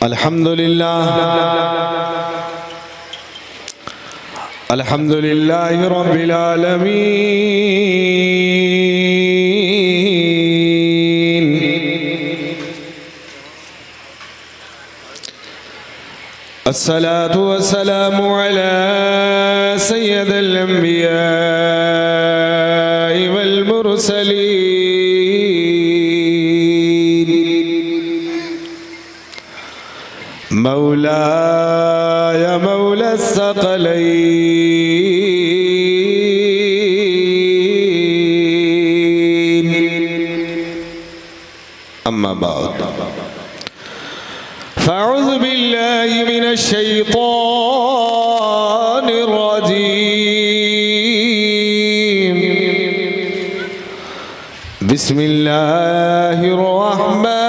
अल्हम्दुलिल्लाह रब्बिल आलमीन। अस्सलातु वस्सलामु अला सय्यदिल अंबिया वल मुरसलीन मौलाया मौला सकलैन अम्मा बाद फ़अऊज़ु बिल्लाहि मिनश शैतानिर रजीम बिस्मिल्लाहिर रहमानिर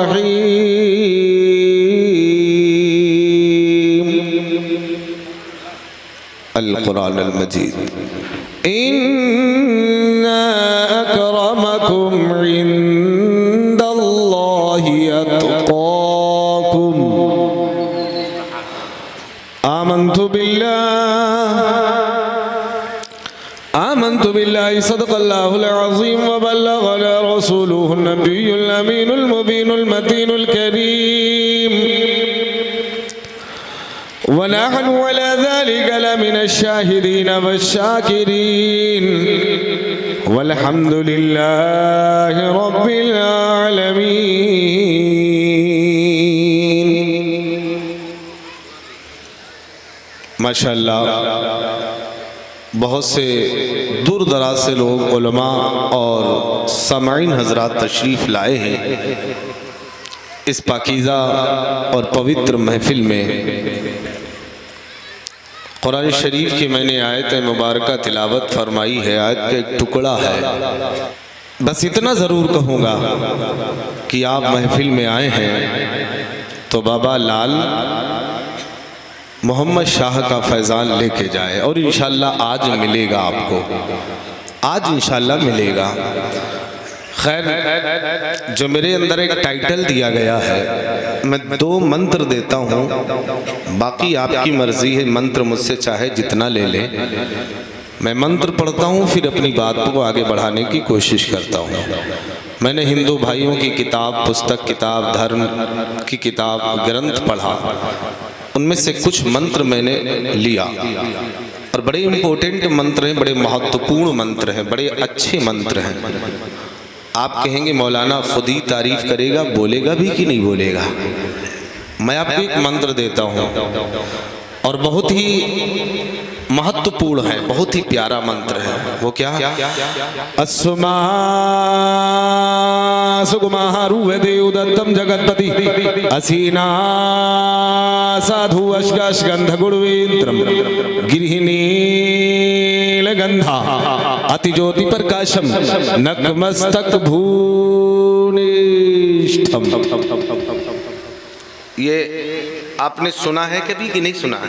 रहीम अल कुरान अल मजीद इन्ना अकरमकुम इंदल्लाहि अत्क़ाकुम आमन्तु बिल्लाहि सदक़ल्लाहुल अज़ीम व बल्लगना रसूलुहुन नबियुल अमीनुल मुबीनुल मतीनुल करीम व नहनु अला ज़ालिका लमिनश शाहिदीन वश्शाकिरीन वल्हम्दुलिल्लाहि रब्बिल आलमीन। माशाअल्लाह, बहुत से दूर दराज से लोग उलमा और सामाईन हजरात तशरीफ़ लाए हैं इस पाकीज़ा और पवित्र महफिल में। कुरान शरीफ की मैंने आयत मुबारका तिलावत फरमाई है, आयत का एक टुकड़ा है। बस इतना ज़रूर कहूँगा कि आप महफिल में आए हैं तो बाबा लाल मोहम्मद शाह का फैज़ान लेके जाए और इंशाअल्लाह आज मिलेगा आपको, आज इंशाअल्लाह मिलेगा। खैर, जो मेरे अंदर एक टाइटल दिया गया है, मैं 2 मंत्र देता हूँ, बाकी आपकी मर्जी है, मंत्र मुझसे चाहे जितना ले लें। मैं मंत्र पढ़ता हूँ, फिर अपनी बात को आगे बढ़ाने की कोशिश करता हूँ। मैंने हिंदू भाइयों की किताब, पुस्तक, किताब, धर्म की किताब, ग्रंथ पढ़ा, उनमें से कुछ मंत्र मैंने लिया और बड़े इम्पोर्टेंट मंत्र हैं, बड़े महत्वपूर्ण मंत्र हैं, बड़े अच्छे मंत्र हैं। आप कहेंगे मौलाना खुद ही तारीफ करेगा, बोलेगा भी कि नहीं बोलेगा। मैं आपको एक मंत्र देता हूँ और बहुत ही महत्वपूर्ण है, बहुत ही प्यारा मंत्र है। वो क्या? अस्मा सुगुमारूहदेवदत्तं जगत्पति असीना साधु अश्गंध गुणवेन्द्रम गिरिनीलगंधा अतिज्योति प्रकाशम नतमस्तक भूनिष्ठम। ये आपने सुना है कभी कि नहीं सुना है?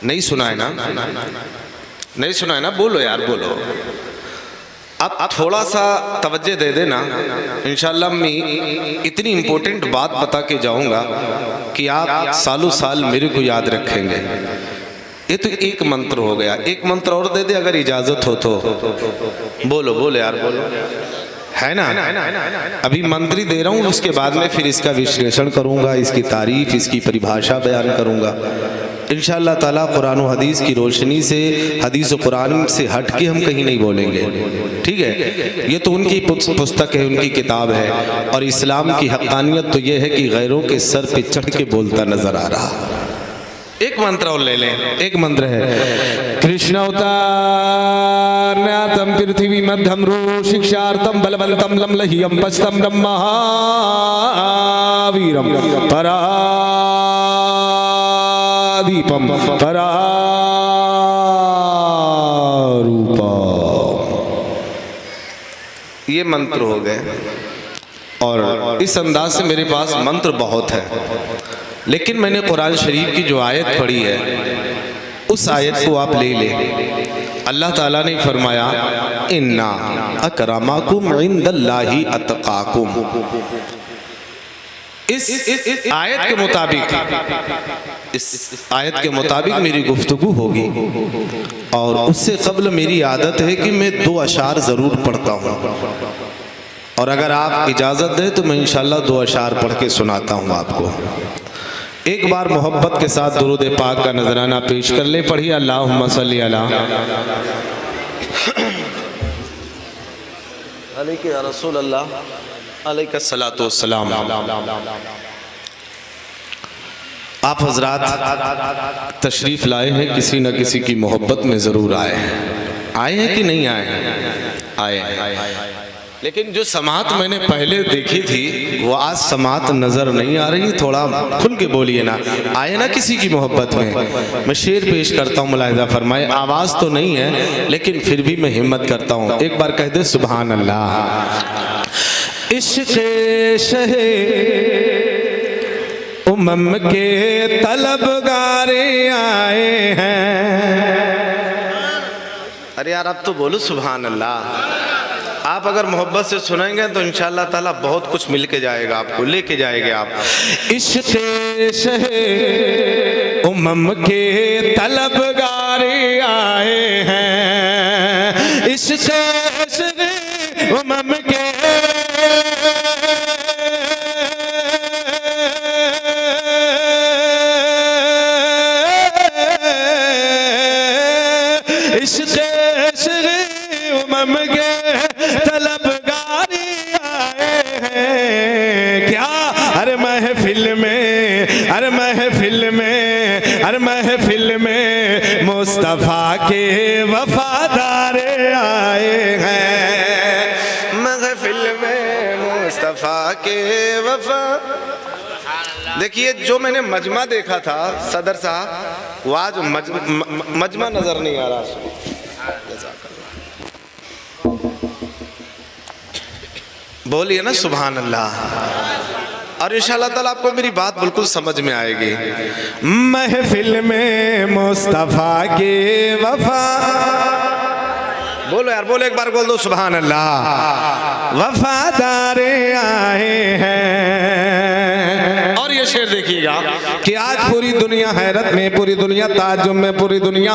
नहीं सुना है ना? नहीं सुना है ना? बोलो यार, बोलो। अब थोड़ा सा तवज्जो दे देना, इंशाअल्लाह मैं इतनी इम्पोर्टेंट बात बता के जाऊंगा कि आप सालों साल मेरे को याद रखेंगे। ये तो एक मंत्र हो गया, एक मंत्र और दे दे अगर इजाजत हो तो। बोलो बोलो यार, बोलो, है ना? अभी मंत्री दे रहा हूँ, उसके बाद में फिर इसका विश्लेषण करूंगा, इसकी तारीफ, इसकी परिभाषा बयान करूंगा इंशाअल्लाह ताला। कुरान और हदीस की रोशनी से, हदीस और कुरान से हट के हम कहीं नहीं बोलेंगे, ठीक है? ये तो उनकी पुस्तक है, उनकी किताब है, और इस्लाम की हक़ानियत तो ये है कि गैरों के सर पे चढ़ के बोलता नजर आ रहा। एक मंत्र और ले लें, एक मंत्र है कृष्ण अवतारनाथम पृथ्वी मध्यम रो शिक्षार्थम बलवंतम लमलहियम पस्तम ब्रह्मवीरम परादीपम परारूपा। ये मंत्र हो गए और इस अंदाज से मेरे पास मंत्र बहुत है, लेकिन मैंने कुरान शरीफ की जो आयत पढ़ी है उस आयत को आप ले लें। अल्लाह ताला ने फरमाया इन्ना अकरमाकुम इंदल्लाहि अतकाकुम। इस आयत के मुताबिक, इस आयत के मुताबिक मेरी गुफ्तगू होगी। और उससे कब्ल मेरी आदत है कि मैं 2 अशार ज़रूर पढ़ता हूँ, और अगर आप इजाज़त दें तो मैं इंशाअल्लाह 2 अशार पढ़ के सुनाता हूँ आपको। एक बार मोहब्बत के साथ दुरूद पाक का नजराना पेश कर ले। पढ़िए अल्लाहुम्मा सल्ली अला अलैका रसूल अल्लाह अलैका सलातो वस्सलाम। आप हजरात तशरीफ़ लाए हैं, किसी न किसी की मोहब्बत में ज़रूर आए हैं। आए हैं कि नहीं आए हैं? आए। लेकिन जो समात मैंने पहले देखी थी वो आज समात नज़र नहीं आ रही। थोड़ा खुल के बोलिए ना, आए ना किसी की मोहब्बत में। मैं शेर पेश करता हूँ, मुलाहिज़ा फरमाए। आवाज़ तो नहीं है लेकिन फिर भी मैं हिम्मत करता हूँ। एक बार कह दे सुभान अल्लाह। इश्क़े शहे उमम के तलबगारे आए हैं। अरे यार अब तो बोलो सुभान अल्लाह। आप अगर मोहब्बत से सुनेंगे तो इंशाअल्लाह ताला बहुत कुछ मिल के जाएगा, आपको लेके जाएंगे आप। इश्क़े शहे उमम के तलबगारे आए हैं। इश्क़े शहे उमम के महफिल में मुस्तफ़ा के वफादार आए हैं। महफिल में मुस्तफ़ा के वफा। देखिए जो मैंने मजमा देखा था सदर साहब, वो आज मजमा नजर नहीं आ रहा। बोलिए ना सुभान अल्लाह। और इंशाअल्लाह ताला आपको मेरी बात बिल्कुल समझ में आएगी। महफिल में मुस्तफ़ा के वफा। बोलो यार, बोलो एक बार बोल दो सुभान अल्लाह। वफादार आए हैं। और ये शेर देखिएगा कि आज पूरी दुनिया हैरत में, पूरी दुनिया ताज्जुब में, पूरी दुनिया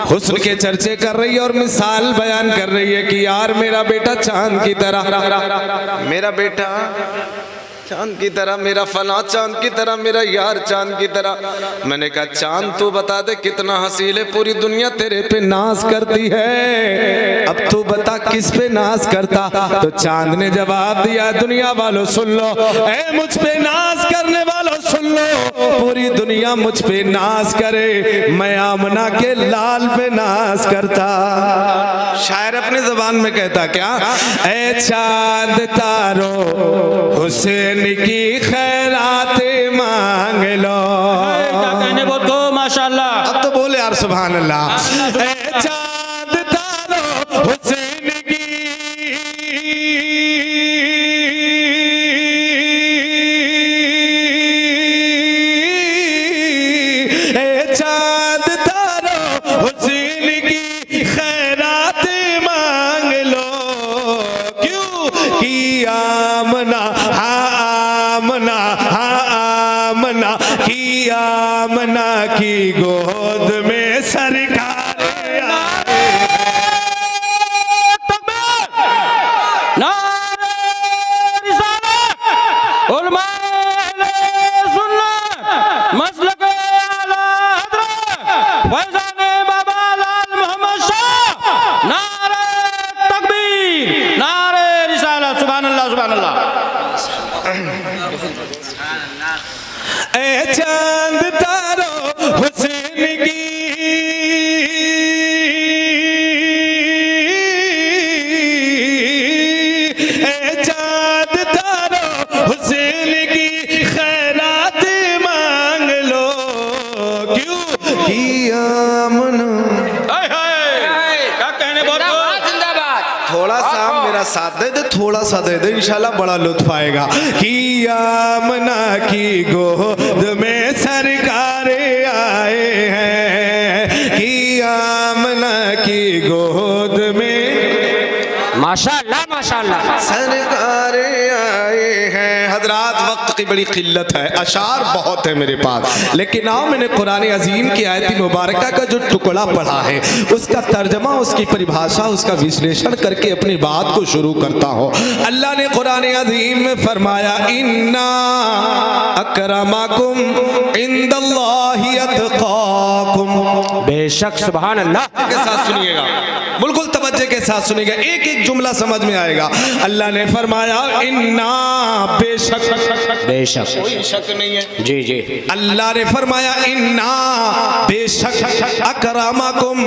हुस्न के चर्चे कर रही है और मिसाल बयान कर रही है कि यार मेरा बेटा चांद की तरह, मेरा बेटा चांद की तरह, मेरा फला चांद की तरह, मेरा यार चांद की तरह। मैंने कहा चांद तू बता दे कितना हसील है, पूरी दुनिया तेरे पे नाज करती है, अब तू बता किस पे नाज करता। तो चांद ने जवाब दिया, दुनिया वालों सुन लो, ऐ मुझ पे नाज करने वालों सुन लो, पूरी दुनिया मुझ पे नाज करे, मैं आमना के लाल पे नाज करता। शायर अपनी जबान में कहता क्या, ऐ चांद तारो हुसैन की खैराते मांग लो। कहने बोल दो माशाअल्लाह। अब तो बोले यार सुभान अल्लाह। ऐ चांद तारो हुसैन की, ऐ चांद तारो हुसैन की खैराते मांग लो। क्यों कि आमना आमना की गोद में सरकार आए। नारे रिसालत उलमाए सुन्नत मसलक आला हज़रत फैज़ान बाबा लाल मोहम्मद शाह। नारे तकबीर, नारे रिसालत। सुभान अल्लाह, सुभान अल्लाह। ऐ चांद तारो हुसैन की, ऐ चांद तारो हुसैन की खैरात मांग लो। क्यों कि आमना। क्या कहने बोल दो। थोड़ा सा मेरा साथ दे दे, थोड़ा सा दे दे, इंशाल्लाह बड़ा लुत्फ आएगा। कि आमना की गोद में सरकार आए हैं, कि आमना की गोद में माशाअल्लाह माशाअल्लाह सरकार आए हैं। हजरात वक्त की बड़ी किल्लत है, अशार बहुत है मेरे पास, लेकिन आओ मैंने कुरान अजीम की आयत मुबारका का जो टुकड़ा पढ़ा है उसका तर्जमा, उसकी परिभाषा, उसका विश्लेषण करके अपनी बात को शुरू करता हूँ। अल्लाह ने कुरान अजीम में फरमाया इन्ना अकरमकुम इंदल्लाहि अत्काकुम। बेशक सुभान अल्लाह के साथ सुनिएगा, बिल्कुल तवज्जो के साथ सुनिएगा, एक एक जुमला समझ में आएगा। अल्लाह ने फरमाया इन्ना, बेशक, बेशक, कोई शक नहीं है। जी जी। अल्लाह ने फरमाया इन्ना, बेशक, अकरमकुम,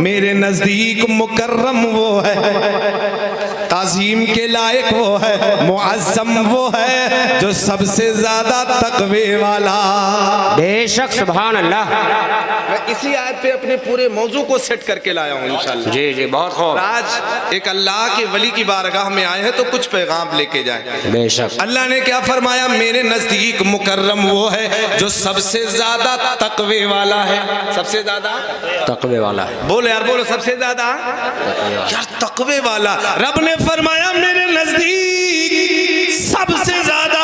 मेरे नजदीक मुकर्रम वो है, ताज़ीम के लायक वो है, मुअज़्ज़म वो है जो सबसे ज्यादा तक़वे वाला। बेशक सुभान अल्लाह। मैं इसी आयत पे अपने पूरे मौजू को सेट करके लाया हूँ इंशाअल्लाह। जी जी, बहुत खूब। आज एक अल्लाह के वली की बारगाह में आए हैं तो कुछ पैगाम लेके जाए। बेशक। अल्लाह ने क्या फरमाया, मेरे नजदीक मुकर्रम वो है जो सबसे ज्यादा तक़वे वाला है। सबसे ज्यादा तक़वे वाला है। बोलो यार, बोलो सबसे ज्यादा यार तक़वे वाला। रब ने फरमाया मेरे नजदीक सबसे ज्यादा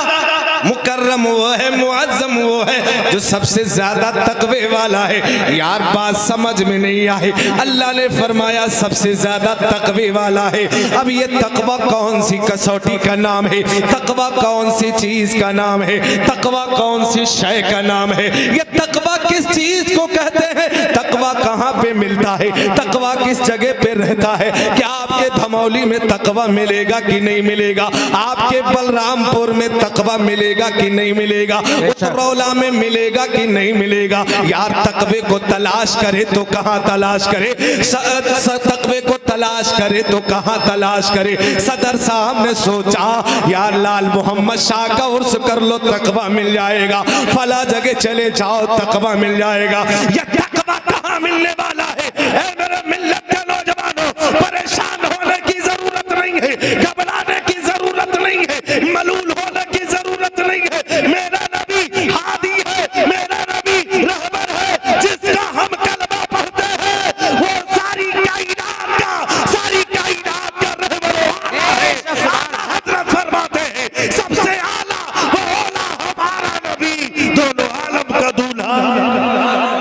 मुकर्रम वो है, मुअज़्ज़म वो है जो सबसे ज्यादा तक़वे वाला है। यार बात समझ में नहीं आई। अल्लाह ने फरमाया सबसे ज्यादा तक़वे वाला है। अब ये तक़वा कौन सी कसौटी का नाम है, तक़वा कौन सी चीज का नाम है, तक़वा कौन सी शय का नाम है, ये तक़वा किस चीज को कहते हैं, तक़वा कहाँ पे मिलता है, तक़वा किस जगह पे रहता है। क्या आपके धमौली में तक़वा मिलेगा कि नहीं मिलेगा, आपके बलरामपुर में तक़वा मिलेगा कि नहीं मिलेगा, उतरौला में मिलेगा कि नहीं मिलेगा। यार तक़वे को तलाश करे तो कहाँ तलाश करे, तक़वे को तलाश करे तो कहाँ तलाश करे। सदर साहब ने सोचा यार लाल मोहम्मद शाह का उर्स कर लो तक़वा मिल जाएगा, फला जगह चले जाओ तक़वा मिल जाएगा। ये तक़वा कहाँ मिलने वाला है? ऐ मेरे मिल्लत के नौजवानों, परेशान होने की जरूरत नहीं है, घबराने की जरूरत नहीं है, मलूल होने की जरूरत नहीं है। मेरा नबी हादी है, मेरा नबी रहबर है, जिसका हम कलमा पढ़ते हैं वो सारी कायनात का रहबर है। हजरत फरमाते हैं सबसे आला वो आला हमारा नबी, दोनों आलम का दूल्हा।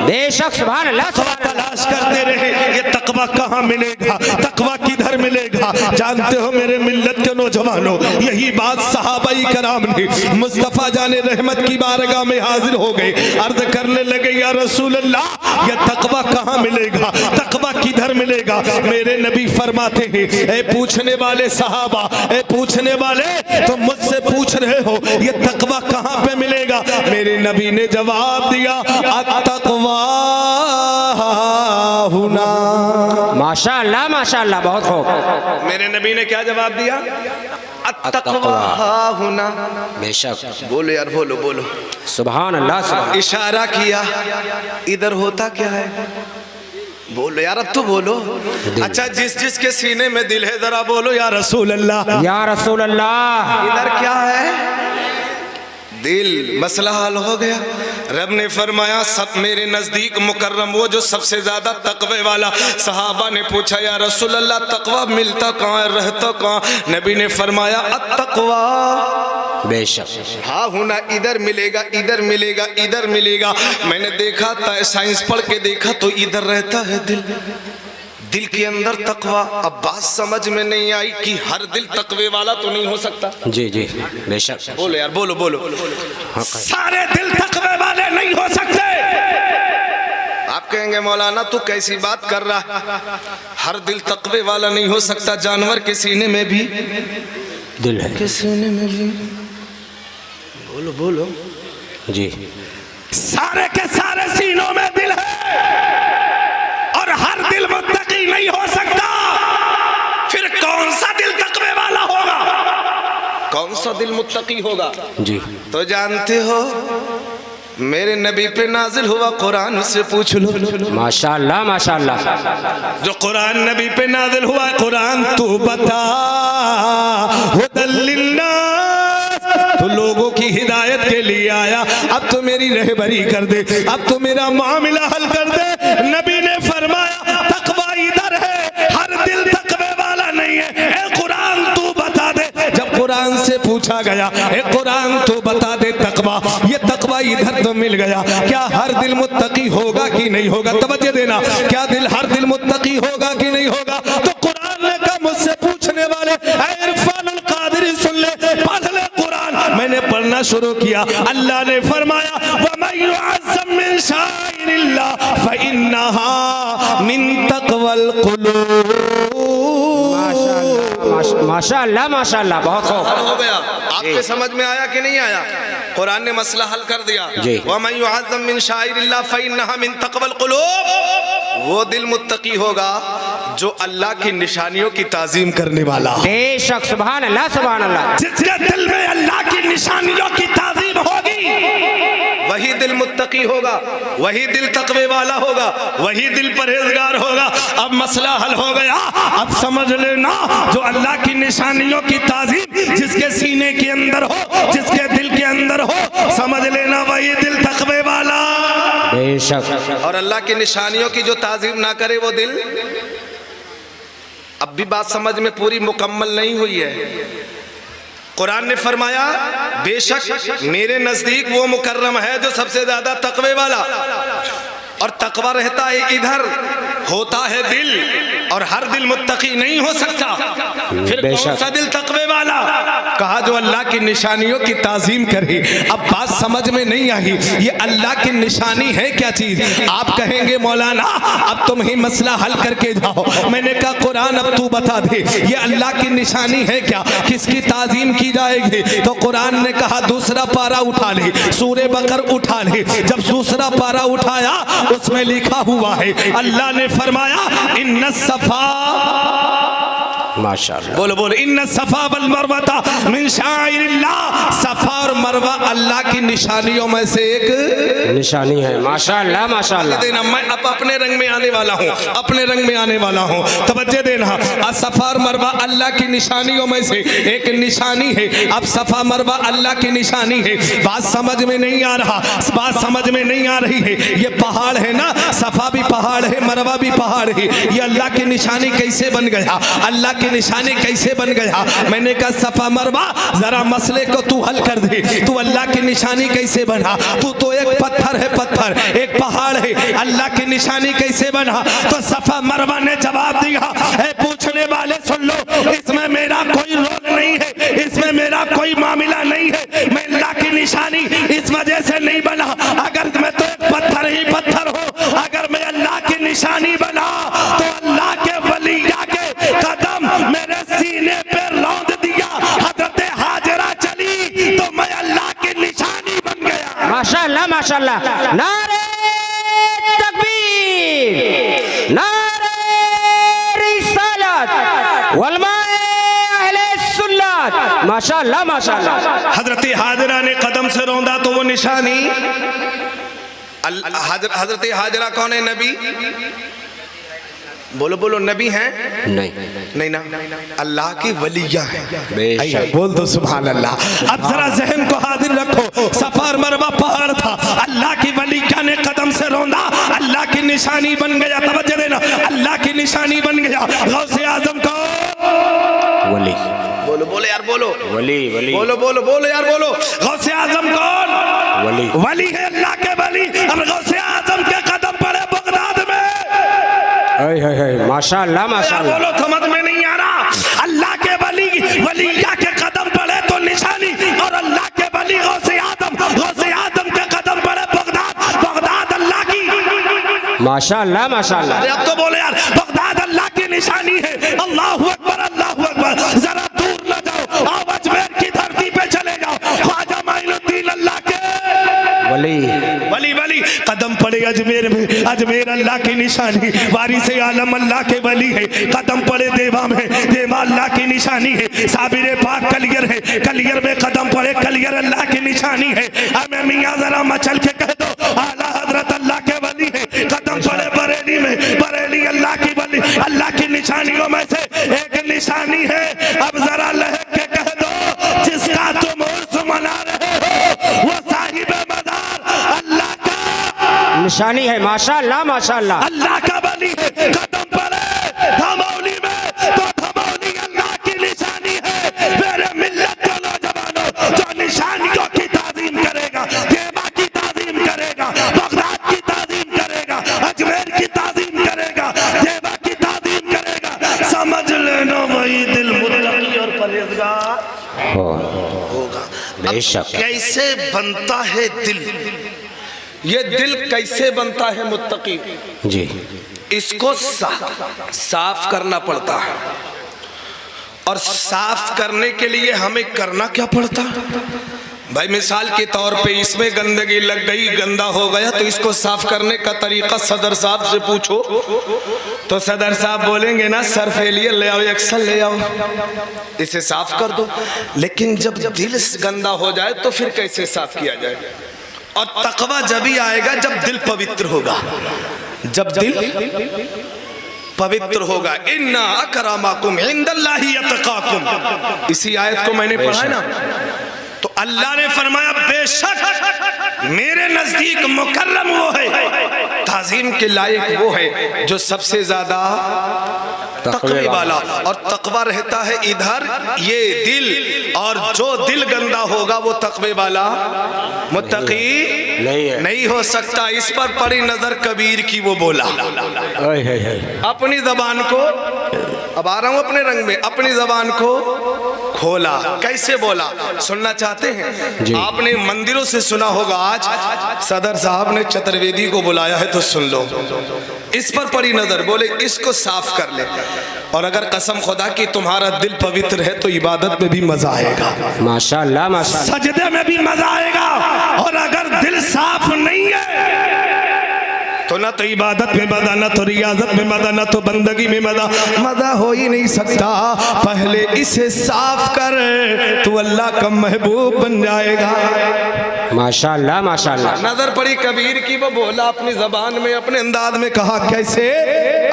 बेशक सुभान अल्लाह। तलाश करते रहे ये तक़वा कहाँ मिलेगा, तक़वा किधर मिलेगा। जानते हो मेरे मिल्लत के नौजवानों, यही बात सहाबाई कराम ने मुस्तफ़ा जाने रहमत की बारगाह में हाजिर हो गए, अर्ज करने लगे या रसूल अल्लाह ये तक़वा कहाँ मिलेगा, तक़वा किधर मिलेगा। मेरे नबी फरमाते हैं ए पूछने वाले सहाबा, ए पूछने वाले तुम मुझसे पूछ रहे हो ये तक़वा कहाँ पे मिलेगा। मेरे नबी ने जवाब दिया अत्तक़वा हुना। माशाअल्लाह माशाअल्लाह, बहुत खूब। मेरे नबी ने क्या जवाब दिया, अत्तक़वा हुना। बेशक। बोलो यार, बोलो बोलो सुभान अल्लाह सुभान। इशारा किया, इधर होता क्या है, बोलो यार अब तो बोलो। अच्छा जिस जिस के सीने में दिल है जरा बोलो या रसूल अल्लाह, या रसूल अल्लाह। इधर क्या है, दिल। मसला हल हो गया। रब ने फरमाया सब मेरे नजदीक मुकर्रम वो जो सबसे ज्यादा तक़वे वाला। सहाबा ने पूछा या रसूल अल्लाह तक़वा मिलता कहाँ है, रहता कहाँ। नबी ने फरमाया अत्तक़वा बेशक। हाँ होना, इधर मिलेगा, इधर मिलेगा, इधर मिलेगा। मैंने देखा था, साइंस पढ़ के देखा तो इधर रहता है दिल, दिल के अंदर तक़वा। अब बात समझ में नहीं आई कि हर दिल तक़वे वाला तो नहीं हो सकता। जी जी बेशक। बोलो यार, बोलो बोलो। सारे दिल तक़वे वाले नहीं हो सकते। आप कहेंगे मौलाना तू कैसी बात कर रहा है, हर दिल तक़वे वाला नहीं हो सकता। जानवर के सीने में भी दिल है, के सीने में भी, बोलो बोलो जी। सारे के सारे सीनों में दिल है और हर दिल मुत्तकी नहीं हो सकता। फिर कौन सा दिल तक़वे वाला होगा, कौन सा दिल मुत्तकी होगा। जी तो जानते हो मेरे नबी पे नाजिल हुआ कुरान, उससे पूछ लो। माशाअल्लाह माशाअल्लाह। जो कुरान नबी पे नाजिल हुआ कुरान, तू बता हुदल लिन्नास, तो लोगों की हिदायत के लिए आया। अब तो मेरी रहबरी कर दे, अब तो मेरा मामला हल कर दे। नबी ने फरमाया तक़वा इधर है, हर दिल तक़वे वाला नहीं है। ए कुरान तू बता दे। जब कुरान से पूछा गया, ए कुरान तो बता दे तकवा, ये तकवा इधर तो मिल गया, क्या हर दिल मुत्तकी होगा कि नहीं होगा? तवज्जो देना, क्या दिल हर दिल मुत्तकी होगा कि नहीं होगा? तो कुरान ने कहा मुझसे पूछने वाले, ए इरफानुल कादिरी सुन ले, पढ़ ले कुरान। मैंने पढ़ना शुरू किया, अल्लाह ने फरमाया वमन युअज़्ज़िम मिन शाइरिल्लाह फइन्नहा मिन तक़वल कुलूब। माशाअल्लाह माशाअल्लाह, बहुत खूब हो गया। आपके समझ में आया कि नहीं आया? कुरान ने मसला हल कर दिया। वमन युअज़्ज़िम मिन शाइरिल्लाह फइन्नहा मिन तक़वल कुलूब, वो दिल मुत्तकी होगा जो अल्लाह की निशानियों की ताज़ीम करने वाला। बेशक, सुभान अल्लाह सुभान अल्लाह। जिसके दिल में अल्लाह की निशानियों की ताज़ीम होगी, वही दिल मुत्तकी होगा, वही दिल तकवे वाला होगा, वही दिल परहेजगार होगा। अब मसला हल हो गया। अब समझ लेना, जो अल्लाह की निशानियों की ताज़ीम जिसके सीने के अंदर हो, जिसके दिल के अंदर हो, समझ लेना वही दिल तकवे वाला। बेशक। और अल्लाह की निशानियों की जो ताज़ीम ना करे वो दिल, अब भी बात समझ में पूरी मुकम्मल नहीं हुई है। कुरान ने फरमाया बेशक मेरे नजदीक वो मुकर्रम है जो सबसे ज्यादा तकवे वाला, और तकवा रहता है इधर, होता है दिल, और हर दिल मुत्तकी नहीं हो सकता। फिर कौन सा दिल तकवे वाला? कहा जो अल्लाह की निशानियों की ताज़ीम करे। अब बात समझ में नहीं आई, ये अल्लाह की निशानी है क्या चीज? आप कहेंगे मौलाना अब तुम ही मसला हल करके जाओ। मैंने कहा कुरान अब तू बता दे, ये अल्लाह की निशानी है क्या, किसकी ताज़ीम की जाएगी? तो कुरान ने कहा दूसरा पारा उठा ले, सूरे बकर उठा ले। जब दूसरा पारा उठाया उसमें लिखा हुआ है, अल्लाह ने फरमाया इन्ना सफा, माशाअल्लाह, बोलो बोलो, इन्ना सफा वल मरवा मिन शाइरिल्लाह। सफा और मरवा अल्लाह की निशानियों में से एक निशानी है। माशाअल्लाह माशाअल्लाह। देना, मैं अब अपने रंग में आने वाला हूँ, अपने रंग में आने वाला हूँ, तवज्जो देना। सफा और मरवा अल्लाह की निशानियों में से एक निशानी है। अब सफा मरवा अल्लाह की निशानी है। बात समझ में नहीं आ रहा, बात समझ में नहीं आ रही है। ये पहाड़ है ना, सफा भी पहाड़ है, मरवा भी पहाड़ है, ये अल्लाह की निशानी कैसे बन गया? अल्लाह की निशानी कैसे बन गया? मैंने कहा सफा मरवा जरा मसले को तू हल कर दे, तू अल्लाह की निशानी कैसे बना? तू तो एक पत्थर है, पत्थर एक पहाड़ है, अल्लाह की निशानी कैसे बना? तो सफा मरवा ने जवाब दिया, ए पूछने वाले सुन लो, इसमें मेरा कोई रोल नहीं है, इसमें मेरा कोई मामला नहीं है, मैं अल्लाह की निशानी इस वजह से नहीं बना। अगर मैं तो एक पत्थर ही पत्थर हूँ, अगर मैं अल्लाह की निशानी बना तो अल्लाह के वलिया के कदम मेरे सीने पे रौंद दिया, हजरत हाजरा चली तो मैं अल्लाह की निशानी बन गया। माशाअल्लाह माशाअल्लाह। नारे तकबीर, नारे रिसालत, उलमाए अहले सुन्नत। माशाअल्लाह माशाअल्लाह। हजरत हाजरा ने कदम से रौंदा तो वो निशानी। हजरत हाजरा कौन है? नबी? बोलो बोलो, नबी हैं? नहीं नहीं ना, अल्लाह की वलिया है। बेशक। बोल दो सुभान अल्लाह। अब जरा जहन को हाजिर रखो, सफा और मरवा पहाड़ था, अल्लाह की वलिया ने कदम से रौंदा, अल्लाह की निशानी बन गया। तवज्जो देना, अल्लाह की निशानी बन गया। गौसे आजम को वली, बोलो बोलो यार, बोलो वली वली, बोलो बोलो बोलो यार, बोलो। गौसे आजम कौन? वली, वली है अल्लाह के वली। अब गौसे आजम के कदम पड़े बगदाद में। माशाअल्लाह माशाअल्लाह। बोलो, समझ में नहीं आ रहा? अल्लाह के वली वलिया के कदम पड़े तो निशानी, और अल्लाह के वली गौसे आदम के कदम पड़े बगदाद, बगदाद अल्लाह की। माशाअल्लाह माशाअल्लाह। अरे अब तो बोले यार, बगदाद अल्लाह की निशानी है। अल्लाहु अकबर, अल्लाहु अकबर। जरा दूर न जाओ, आओ अजमेर की धरती पे चले जाओ, ख्वाजा माइनुद्दीन अल्लाह के वली, वली वली कदम पड़े अजमेर में, अजमेर अल्लाह की निशानी। वारिस आलम अल्लाह के वली है। कदम पड़े देवा में, देवा अल्लाह की निशानी है। साबिर पाक कलियर है, कलियर में कदम पड़े, कलियर अल्लाह की निशानी है। हमें मियाँ जरा मचल के कह दो, आला हजरत अल्लाह के वली है। कदम पड़े बरेली में, बरेली अल्लाह की वली, अल्लाह की निशानियों में से एक निशानी है। अब जरा लहक के कह दो, जिसका तुम उर्स मना रहे हो वो साहिब मज़ार अल्लाह का निशानी है। माशाअल्लाह माशाअल्लाह। अल्लाह का वली है। कदम पड़े धमौली में तो धमौली अल्लाह की निशानी है। मेरे मिल्लत के बेशक। कैसे बनता है दिल, ये दिल कैसे बनता है मुत्तकी, जी इसको साफ करना पड़ता है। और साफ करने के लिए हमें करना क्या पड़ता है भाई? मिसाल के तौर पे इसमें गंदगी लग गई, गंदा हो गया, तो इसको साफ करने का तरीका सदर साहब से पूछो तो सदर साहब बोलेंगे ना सर्फ लिए ले आओ, एक्सल ले आओ, इसे साफ कर दो। लेकिन जब दिल गंदा हो जाए तो फिर कैसे साफ किया जाए? और तकवा जब ही आएगा जब दिल पवित्र होगा, जब दिल पवित्र होगा। इन्ना अकरमाकुम इंदल्लाहि अतकाकुम, इसी आयत को मैंने पढ़ा है ना, तो अल्लाह ने फरमाया बेशक मेरे नजदीक मुकर्रम वो है, ताजीम के लायक वो है जो सबसे ज्यादा तकवे वाला। और तकवा रहता है इधर ये दिल, और जो दिल गंदा होगा वो तकवे वाला मुत्तकी नहीं हो सकता। इस पर पड़ी नजर कबीर की, वो बोला अपनी जबान को, अब आ रहा हूं अपने रंग में, अपनी जबान को खोला। कैसे बोला सुनना चाहते हैं? आपने मंदिरों से सुना होगा, आज सदर साहब ने चतुर्वेदी को बुलाया है तो सुन लो। इस पर पड़ी नजर, बोले इसको साफ कर ले। और अगर कसम खुदा की तुम्हारा दिल पवित्र है तो इबादत में भी मजा आएगा, माशाअल्लाह माशाअल्लाह, सजदे में भी मजा आएगा। और अगर दिल साफ नहीं है तो ना तो इबादत में मजा, ना तो रियाजत में मजा, ना तो बंदगी में मजा हो ही नहीं सकता। पहले इसे साफ कर तो अल्लाह का महबूब बन जाएगा। माशाअल्लाह माशाअल्लाह। नजर पड़ी कबीर की, वो बोला अपनी जबान में, अपने अंदाज में कहा। कैसे?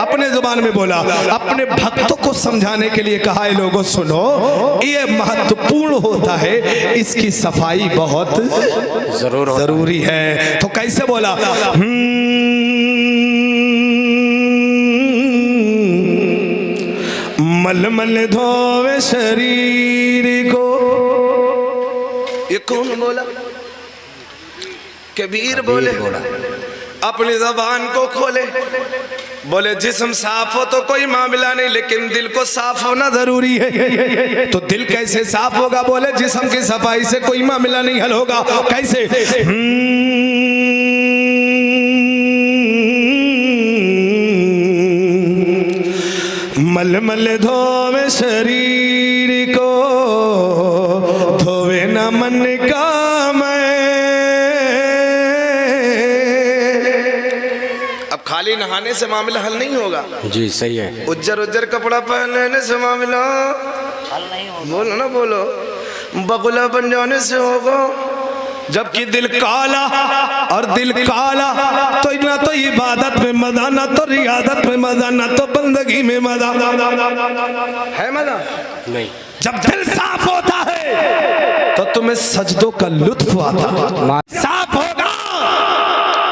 अपने जुबान में बोला, अपने भक्तों को समझाने के लिए कहा, ये लोगों सुनो, ये महत्वपूर्ण होता है, इसकी सफाई बहुत जरूरी है। तो कैसे बोला? मल मल धोवे शरीर को, ये कौन बोला? कबीर बोले अपनी जबान को खोले। बोले जिस्म साफ हो तो कोई मामला नहीं, लेकिन दिल को साफ होना जरूरी है। तो दिल कैसे साफ होगा? बोले जिस्म की सफाई से कोई मामला नहीं हल होगा। कैसे? मल मल धोवे शरीर को, धोवे न मन का खाली नहाने से मामला हल नहीं होगा। जी सही है। उज्जर उज्जर कपड़ा पहनने से मामला हल नहीं होगा। बोलो ना, बोलो। बगुला बन जाने से होगा। जबकि दिल काला, और दिल काला तो ना तो इबादत में मजा, ना तो रियादत में मजा, ना तो बंदगी में मजा है। मजा नहीं। जब दिल साफ होता है तो तुम्हें सजदों का लुत्फ आता। साफ होगा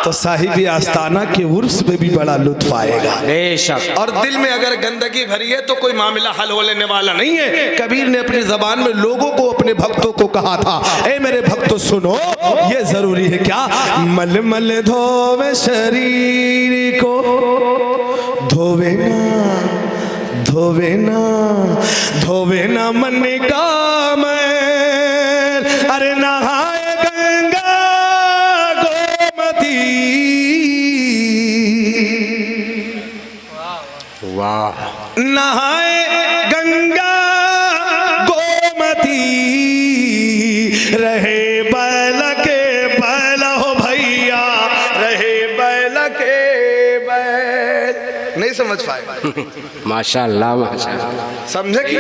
तो साहिबी आस्ताना के उर्स में भी बड़ा लुत्फ आएगा। बेशक। और दिल में अगर गंदगी भरी है तो कोई मामला हल हो लेने वाला नहीं है। कबीर ने अपनी जबान में लोगों को, अपने भक्तों को कहा था, ए मेरे भक्तों सुनो, ये जरूरी है क्या? मल मल धोवे शरीर को, धोवे ना, धोवे ना, धोवे ना मन का मैल। अरे नहाए गंगा वाह। नहाए गंगा गोमती, रहे बैल के बैल हो भैया, रहे बैल के बैल। नहीं समझ पाए? माशाअल्लाह माशाअल्लाह। समझे कि?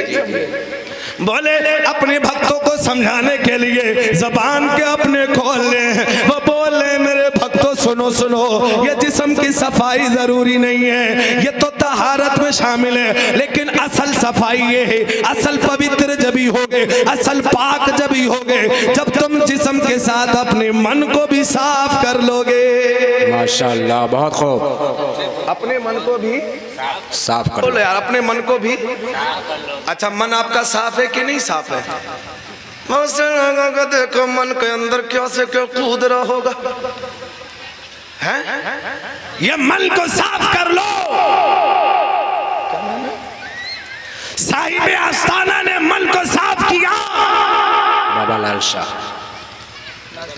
बोले अपने भक्तों को समझाने के लिए जबान के अपने खोल ले। वो बोले मेरे भक्तों सुनो सुनो, ये जिस्म की सफाई जरूरी नहीं है, ये तो तहारत में शामिल है, लेकिन असल सफाई ये है, असल पवित्र जब ही होगे, असल पाक जब ही होगे, जब तुम जिस्म के साथ अपने मन को भी साफ कर लोगे। माशाअल्लाह, बहुत खूब। अपने मन को भी साफ कर लो यार, अपने मन को भी। अच्छा, मन आपका साफ है कि नहीं साफ है? देखो मन के अंदर क्या से क्या कूद रहा होगा, है? ये मन को साफ कर लो। साहिब आस्ताना ने मन को साफ किया। बाबा लाल शाह,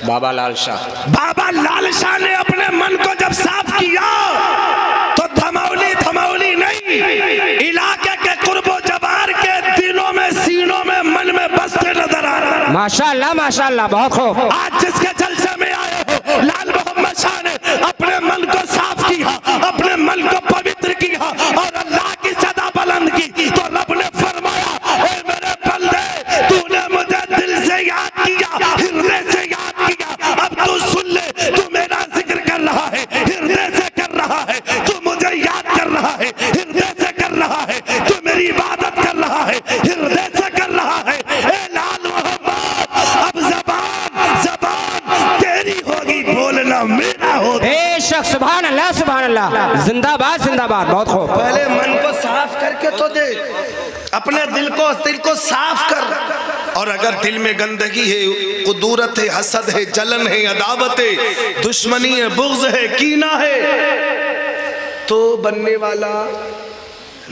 बाबा लाल शाह। बाबा लाल शाह ने अपने मन को जब साफ किया तो धमौली धमौली नहीं, इलाके के कुर्बो जबार के दिलों में, सीनों में, मन में बसते नजर आ रहा है। माशाल्लाह, बहुत खूब। आज जिसके जलसे में आए हो, लाल मोहम्मद शाह ने अपने मन को साफ किया, अपने मन को पवित्र किया और अल्लाह की सदा बुलंद की, तो रब ने फरमाया, ए मेरे बंदे, तूने मुझे दिल से याद किया, हृदय से याद किया, अब तू सुन ले, तू मेरा जिक्र कर रहा है, हृदय से कर रहा है, तू मुझे याद कर रहा है, हृदय से कर रहा है, तू मेरी इबादत कर रहा है, हृदय से कर रहा है। ए लाल मोहम्मद, अब जबान तेरी होगी, बोलना मेरा होगा। बेशक, सुभान अल्लाह, जिंदाबाद जिंदाबाद, बहुत खूब। पहले मन को साफ करके तो दे, अपने दिल को साफ कर। और अगर दिल में गंदगी है, कुदूरत है, हसद है, जलन है, अदावत है, दुश्मनी है, बुग़्ज़ है, कीना है, तो बनने वाला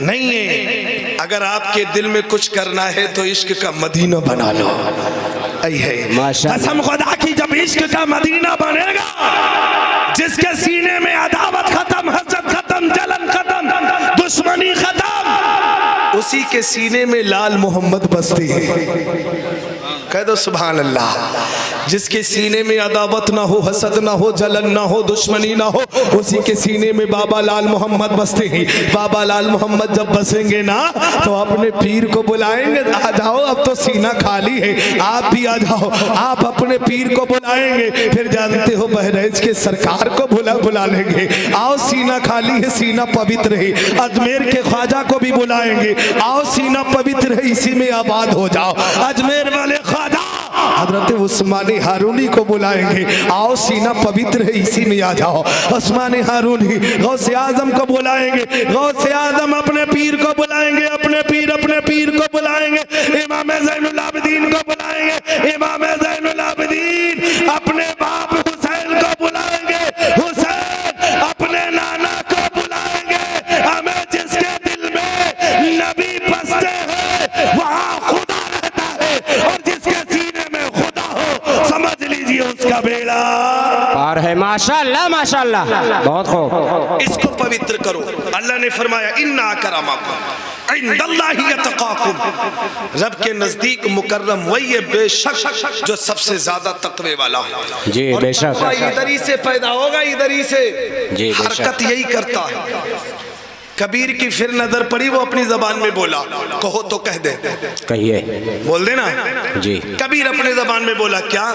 नहीं है। अगर आपके दिल में कुछ करना है तो इश्क का मदीना बना लो। कसम खुदा की, जब इश्क का मदीना बनेगा, जिसके सीने में अदावत खत्म, हसद खत्म, जलन खत्म, दुश्मनी खत्म, उसी के सीने में लाल मोहम्मद बसते हैं। कह दो सुभान अल्लाह। जिसके सीने में अदावत ना हो, हसद ना हो, जलन ना हो, दुश्मनी ना हो, उसी के सीने में बाबा लाल मोहम्मद बसते हैं। बाबा लाल मोहम्मद जब बसेंगे ना, तो अपने पीर को बुलाएंगे, आ जाओ, अब तो सीना खाली है, आप भी आ जाओ। आप अपने पीर को बुलाएंगे, फिर जानते हो बहरैच के सरकार को बुला लेंगे, आओ सीना खाली है, सीना पवित्र है। अजमेर के ख्वाजा को भी बुलाएंगे, आओ सीना पवित्र है, इसी में आबाद हो जाओ। अजमेर वाले ख्वाजा हजरत उस्मानी हारूनी को बुलाएंगे, आओ सीना पवित्र है, इसी में आ जाओ। उस्मानी हारूनी गौसे आजम को बुलाएंगे, गौसे आजम अपने पीर को बुलाएंगे, अपने पीर को बुलाएंगे, इमाम ज़ैनुल आबिदीन को बुलाएंगे, इमाम ज़ैनुल आबिदीन अपने बाप हुसैन को बुलाएंगे, हुसैन अपने नाना को बुलाएंगे। हमें जिसके दिल में नबी बसते हैं, वहाँ खुदा रहता है, और जिसके सीने में खुदा हो, समझ लीजिए उसका बेड़ा पार है। माशाल्लाह, बहुत खूब। इसको पवित्र करो। अल्लाह ने फरमाया, इन्ना अकरमकुम इंदल्लाहि यतकाकुम, रब के नजदीक मुकर्रम वही है बेशक जो सबसे ज्यादा तकवे वाला है। जी बेशक। इधर ही से पैदा होगा, इधर ही से जी हरकत यही करता है। कबीर की फिर नजर पड़ी, वो अपनी जबान में बोला, कहो तो कह दे, कहिए, बोल देना जी। कबीर अपने जबान में बोला, क्या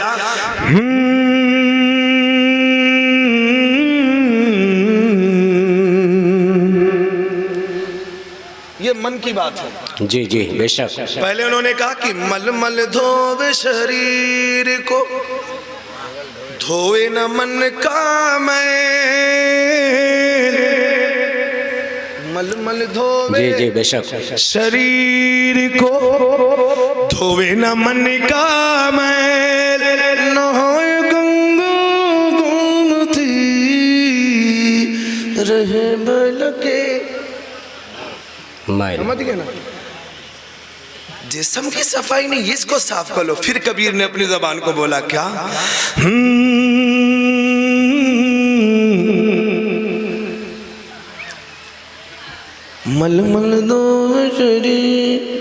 ये मन की बात है। जी जी बेशक। पहले उन्होंने कहा कि मल मल धोवे शरीर को, धोए न मन का मैल, मल मल धोवे जी जी बेशक शरीर को, धोवे न मन का मैल, न होए गंगा गोमती रहे बलके। समझ गए ना, जिस्म की सफाई नहीं, इसको साफ कर लो। फिर कबीर ने अपनी जबान को बोला, क्या मल मल दो शरीर,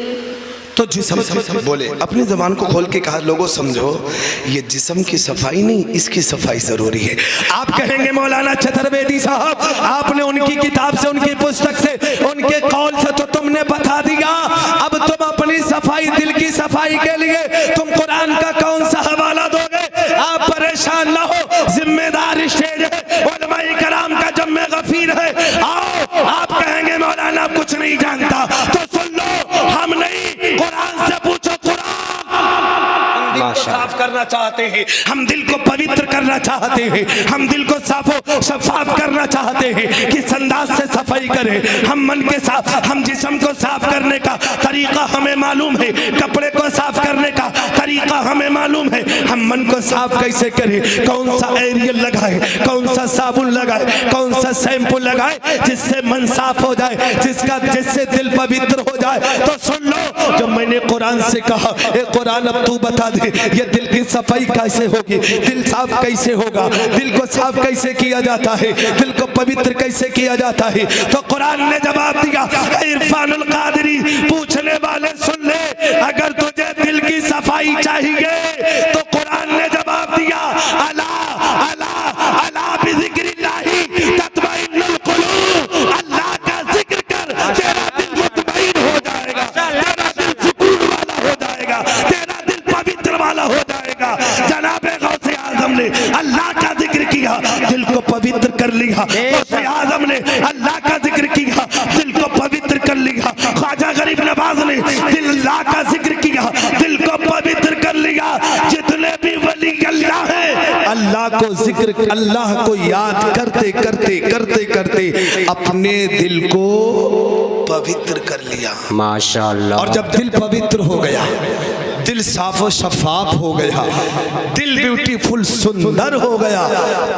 तो जिस्म बोले, अपनी जबान को खोल के कहा, लोगों समझो ये जिस्म की सफाई नहीं, इसकी सफाई जरूरी है। आप कहेंगे मौलाना चतुर्वेदी साहब, आपने उनकी किताब से, उनकी पुस्तक से, उनके कौल से तो तुमने बता दिया, अब तुम अपनी सफाई, दिल की सफाई के लिए तुम कुरान का कौन सा हवाला दोगे? आप परेशान ना हो, जिम्मेदार स्टेज है, उलमाए कराम का जम्मे गफीर है। आओ, आप कहेंगे मौलाना कुछ नहीं जानता, तो सुन लो, हम नहीं, कुरान से पूछो, कुरान साफ कर करना चाहते हैं, हम दिल को पवित्र करना चाहते हैं, हम दिल को साफो शफाफ करना चाहते हैं, किस अंदाज से सफाई करें। हम मन के साफ, हम जिस्म को साफ करने का तरीका हमें मालूम है, कपड़े को साफ करने का तरीका हमें मालूम है। हम मन को साफ कैसे करें, कौन सा एरियल लगाए, कौन सा साबुन लगाए, कौन सा शैम्पू लगाए जिससे मन साफ हो जाए, जिससे दिल पवित्र हो जाए। तो सुन लो, जब मैंने कुरान से कहा, ए कुरान अब तू बता दे ये दिल की सफाई कैसे होगी, दिल साफ कैसे होगा, दिल को साफ कैसे किया जाता है, दिल को पवित्र कैसे किया जाता है। तो कुरान ने जवाब दिया, इरफानुल कादरी पूछने वाले सुन ले, अगर तुझे दिल की सफाई चाहिए तो कुरान ने जवाब दिया, अला अला अला बिज़िक्रिल्लाहि तत्मइन्नुल कुलूब, अल्लाह का जिक्र कर, तेरा दिल मुतमईन हो जाएगा, तेरा दिल सुकून वाला हो जाएगा, तेरा दिल पवित्र वाला हो जाएगा। जनाबे गौसे आजम ने अल्लाह का जिक्र किया, दिल को पवित्र कर लिया। गौसे आजम ने अल्लाह का जिक्र किया, दिल को पवित्र कर लिया। ख्वाजा गरीब नवाज ने अल्लाह का जिक्र किया, दिल को पवित्र कर लिया। जितने भी वली अल्लाह है, अल्लाह को जिक्र, अल्लाह को याद करते करते करते करते अपने दिल को पवित्र कर लिया। माशाअल्लाह। और जब दिल पवित्र हो गया, दिल साफ और शफाफ हो गया, दिल ब्यूटीफुल सुंदर हो गया,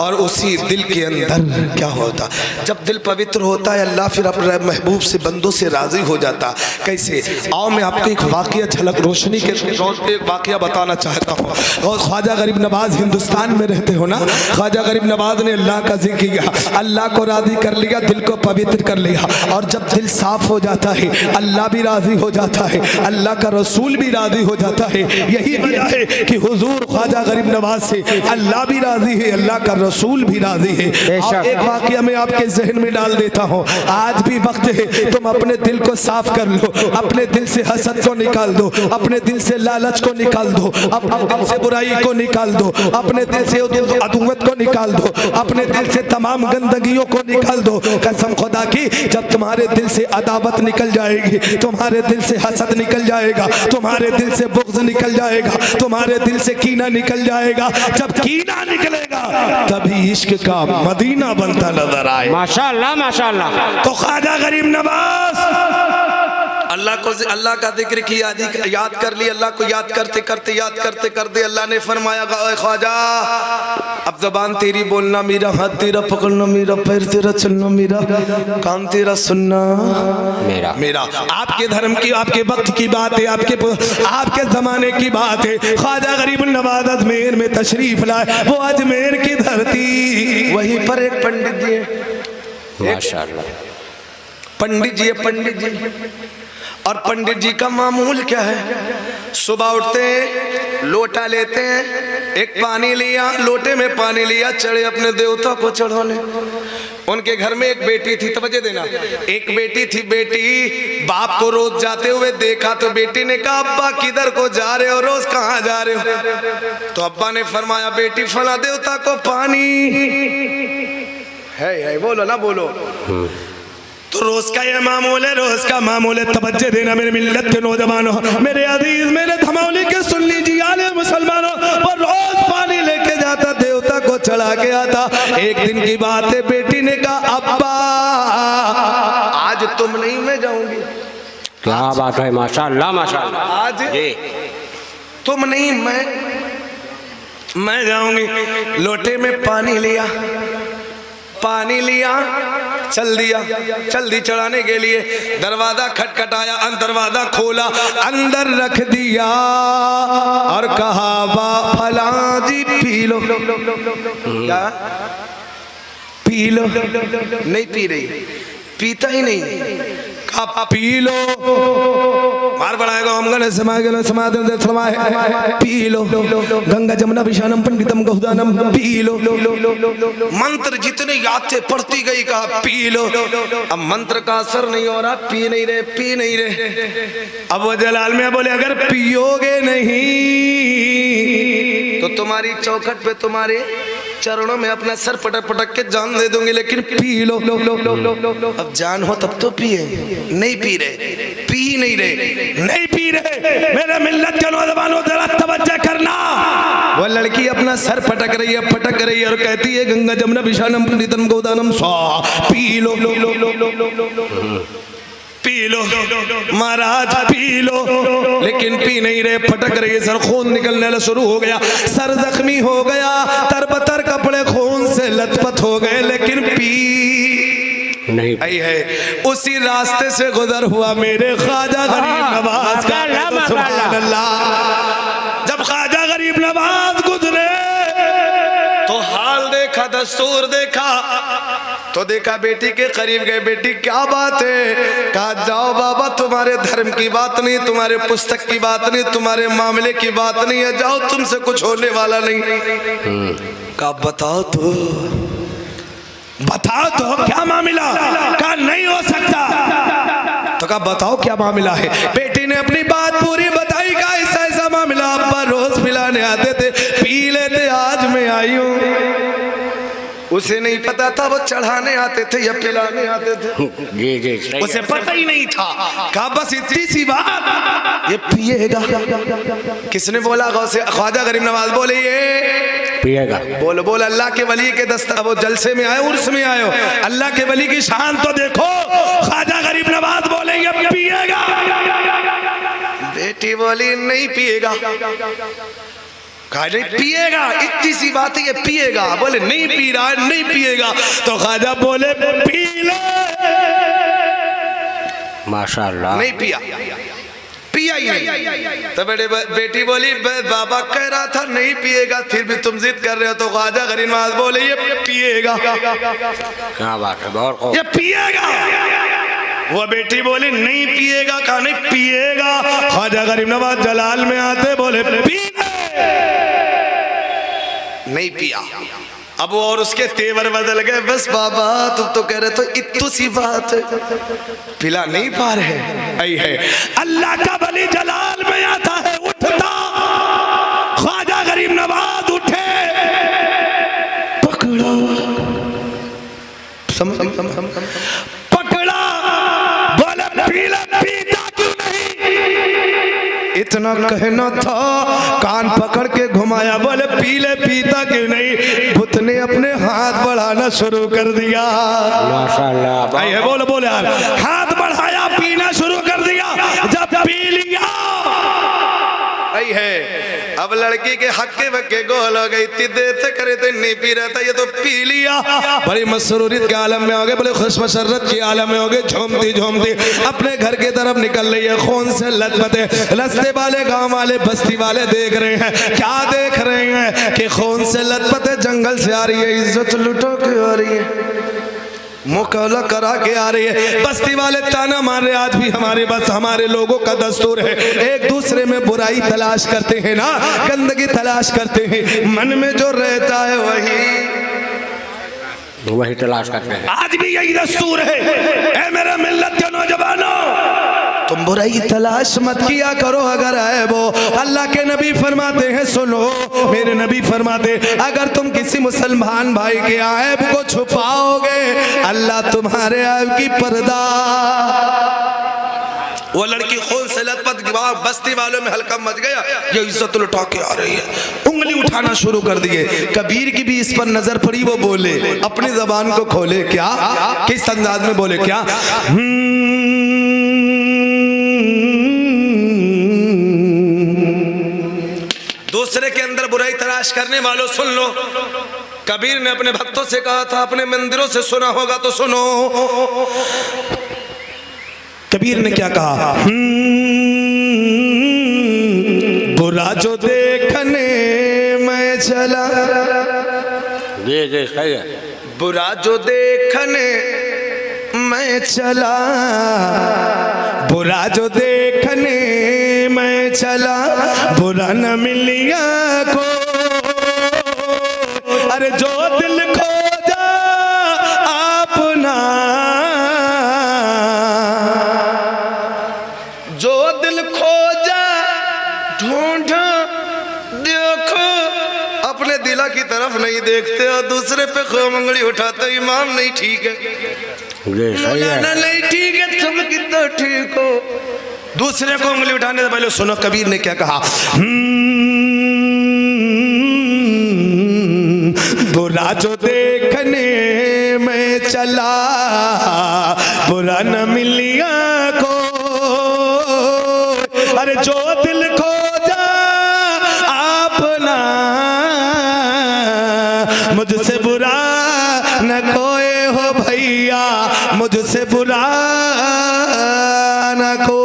और उसी दिल के अंदर क्या होता, जब दिल पवित्र होता है अल्लाह फिर अपने महबूब से, बंदों से राजी हो जाता। कैसे? आओ मैं आपको एक वाकया, झलक रोशनी के एक वाकया बताना चाहता हूँ। और ख्वाजा गरीब नवाज हिंदुस्तान में रहते हो ना, ख्वाजा गरीब नवाज ने अल्लाह का जिक्र किया, अल्लाह को राजी कर लिया, दिल को पवित्र कर लिया। और जब दिल साफ हो जाता है अल्लाह भी राजी हो जाता है, अल्लाह का रसूल भी राजी हो जाता है। यही वजह है कि हुजूर ख्वाजा गरीब नवाज से अल्लाह भी राजी है, अल्लाह का रसूल भी राजी है। और एक वाकया मैं आपके जहन में डाल देता हूँ, आज भी वक्त है तुम अपने दिल को साफ कर लो, अपने दिल से हसद को निकाल दो, अपने दिल से लालच को निकाल दो, अपने दिल से बुराई को निकाल दो, अपने दिल से अदुवत को निकाल दो, अपने दिल से तमाम गंदगियों को निकाल दो। कसम खुदा की, जब तुम्हारे दिल से अदावत निकल जाएगी, तुम्हारे दिल से हसद निकल जाएगा, तुम्हारे दिल से बुग़्ज़ निकल जाएगा, तुम्हारे दिल से कीना निकल जाएगा। जब कीना निकलेगा तभी इश्क का मदीना बनता नजर आए। माशाअल्लाह माशाअल्लाह। तो ख्वाजा गरीब नवाज अल्लाह का जिक्र किया, याद कर ली, अल्लाह को याद करते करते याद करते करते अल्लाह ने फरमाया, ख्वाजा अब ज़बान तेरी बोलना, मेरा हाथ तेरा पकड़ना, मेरा पैर तेरा चलना, मेरा कान तेरा सुनना, मेरा आपके धर्म की, आपके वक्त की बात है, आपके जमाने की बात है। ख्वाजा गरीब नवाज अजमेर में तशरीफ लाए, वो अजमेर की धरती, वहीं पर एक पंडित जी है, माशाअल्लाह। पंडित जी है, पंडित जी। और पंडित जी का मामूल क्या है, सुबह उठते हैं, लोटा लेते हैं, एक पानी लिया, लोटे में पानी लिया, चढ़े अपने देवता को चढ़ाने। उनके घर में एक बेटी थी, तवज्जो देना, एक बेटी थी। बेटी बाप को रोज जाते हुए देखा तो बेटी ने कहा, अब्बा किधर को जा रहे हो, रोज कहाँ जा रहे हो? तो अब्बा ने फरमाया, बेटी फला देवता को पानी है, बोलो ना बोलो। तो रोज का ये मामूल है, रोज का मामूल है। तवज्जो देना मेरे मिल्लत के नौजवानों, मेरे अजीज, मेरे धमौली के सुन लीजिए आले मुसलमानों, वो रोज पानी लेके जाता, देवता को चढ़ा के आता। एक दिन की बात है, बेटी ने कहा, अब्बा आज तुम नहीं, मैं जाऊंगी। क्या बात है, माशाअल्लाह माशाअल्लाह। आज तुम नहीं, मैं जाऊंगी। लोटे में पानी लिया, पानी लिया, चल दिया, चल दी चढ़ाने के लिए। दरवाजा खटखटाया, दरवाजा खोला, अंदर रख दिया और कहा, बा फला जी पी लो। क्या पी लो? नहीं पी रही, पीता ही नहीं। कहा पी लो, मार बढ़ाएगा हम गण P low, Ganga Jamuna विशानम पंडितम गहुदानम P low. मंत्र जितने याद थे पढ़ती गई, कहा पी लो। अब मंत्र का असर नहीं हो रहा, पी नहीं रहे, पी नहीं रहे। अब वो जलाल में बोले, अगर पियोगे नहीं तो तुम्हारी चौखट पे तुम्हारे चरणों में अपना सर पटक पटक के जान दे दूंगी, लेकिन पी लो। अब जान हो तब तो पिए, नहीं पी रहे, पी ही नहीं रहे, नहीं पी रहे। मेरे मिल्लत के नौजवानों जरा तवज्जो करना। वो लड़की अपना सर पटक रही है, पटक रही है और कहती है गंगा जमुना विशानम पुनीतम गोदानम स्वा, पी लो पी लो महाराज पी लो, लेकिन पी नहीं रहे, पटक रही है, सर खून निकलने शुरू हो गया, सर जख्मी हो गया, तरबतर कपड़े खून से लथपथ हो गए, लेकिन पी नहीं आई है। उसी रास्ते से गुजर हुआ मेरे ख्वाजा गरीब नवाज का, सुभान अल्लाह। जब ख्वाजा गरीब नवाज गुजरे तो हाल देखा, दस्तूर देखा, तो देखा बेटी के करीब गए, बेटी क्या बात है? कहा जाओ बाबा, तुम्हारे धर्म की बात नहीं, तुम्हारे पुस्तक की बात नहीं, तुम्हारे मामले की बात नहीं है, जाओ, तुमसे कुछ होने वाला नहीं। कहा बताओ तो, बताओ तो क्या मामला? कहा नहीं हो सकता। तो कहा बताओ क्या मामला है? बेटी ने अपनी बात पूरी बताई। कहा ऐसा ऐसा मामला, अब्बा रोज पिलाने आते थे, पी लेते, आज मैं आई हूँ। उसे नहीं पता था वो चढ़ाने आते थे या पिलाने आते थे, जी उसे पता ही नहीं था। कहा बस इतनी सी बात, ये पिएगा। किसने बोला? गौसे ख्वाजा गरीब नवाज बोले ये पिएगा। बोलो बोलो, अल्लाह के वली के दस्ता, वो जलसे में आए, उर्स में आए हो, अल्लाह के वली की शान तो देखो। ख्वाजा गरीब नवाज बोले ये पिएगा। बेटी बोली नहीं पिएगा। कहा नहीं पिएगा, इतनी सी बात है, ये पिएगा। बोले नहीं पी रहा है, नहीं पिएगा। तो ख्वाजा बोले पी ले। माशाअल्लाह, नहीं पिया, पिया ही नहीं। तो बेटी बोली बाबा कह रहा था नहीं पिएगा, फिर भी तुम जिद कर रहे हो। तो ख्वाजा गरीब नवाज बोले ये पिएगा। क्या बात है, ये पिएगा। वो बेटी बोली नहीं पिएगा। कहा नहीं पिएगा। ख्वाजा गरीब नवाज जलाल में आते बोले पी, नहीं पिया। अब वो और उसके तेवर बदल गए। बस बाबा तुम तो कह रहे तो इतनी सी बात है, पिला नहीं पा रहे। आई है अल्लाह का वली जलाल में आता है, उठता। ख्वाजा गरीब नवाज उठे, पकड़ा, पकड़ा, बोले पीला, पीता क्यों नहीं? इतना कहना था, कान पकड़ के घुमाया, बोले पी ले, पीता क्यों नहीं? भूत ने अपने हाथ बढ़ाना शुरू कर दिया। माशाअल्लाह, आइए बोले बोले यार, हाथ बढ़ाया, पीना शुरू कर दिया। जब पी लिया, आई है अब लड़की के हक्के बक्के गोल हो गई। इतनी देर से करे तो नहीं पी रहा था, ये तो पी लिया। बड़ी मसरूरियत के आलम में हो गए, बड़े खुश मसरत के आलम में हो गए। झूमती झूमती अपने घर की तरफ निकल रही है, खून से लथपथ है। रस्ते वाले, गांव वाले, बस्ती वाले देख रहे हैं। क्या देख रहे हैं? कि खून से लथपथ है, जंगल से आ रही है, इज्जत लुटो के आ रही है, मुकाबला करा के आ रही है। बस्ती वाले ताना मार रहे, आज भी हमारे बस हमारे लोगों का दस्तूर है, एक दूसरे में बुराई तलाश करते हैं ना, गंदगी तलाश करते हैं। मन में जो रहता है वही तलाश करते हैं। आज भी यही दस्तूर है। ऐ मेरे मिल्लत के नौजवानों, तुम बुराई तलाश मत किया करो। अगर है वो अल्लाह के नबी फरमाते हैं, सुनो मेरे नबी फरमाते, अगर तुम किसी मुसलमान भाई के ऐब को छुपाओगे, अल्लाह तुम्हारे ऐब की पर्दा। वो लड़की खून से लथपथ, बस्ती वालों में हल्का मच गया, ये इज्जत लुटा के आ रही है, उंगली उठाना शुरू कर दिए। कबीर की भी इस पर नजर पड़ी, वो बोले, अपनी जबान को खोले, क्या किस अंदाज में बोले, क्या दूसरे के अंदर बुराई तलाश करने वालों सुन लो। कबीर ने अपने भक्तों से कहा था, अपने मंदिरों से सुना होगा तो सुनो। कबीर ने क्या कहा? बुरा जो देखने मैं चला, बुरा जो देखने मैं चला, बुरा जो देखने मैं चला, बुरा न मिलिया को, अरे जो दिल खोजा अपना, जो दिल खोजा ढूंढा, देखो अपने अपने दिला की तरफ नहीं देखते और दूसरे पे खूब उंगली उठाते, इमाम नहीं ठीक है, मौलाना नहीं ठीक है, तुम कितना ठीक हो। दूसरे को उंगली उठाने से पहले सुनो कबीर ने क्या कहा, बुरा जो देखने में चला बुरा न मिलिया को, अरे जो दिल खोजा आपना मुझसे बुरा न खोए हो भैया, मुझसे बुरा न खो।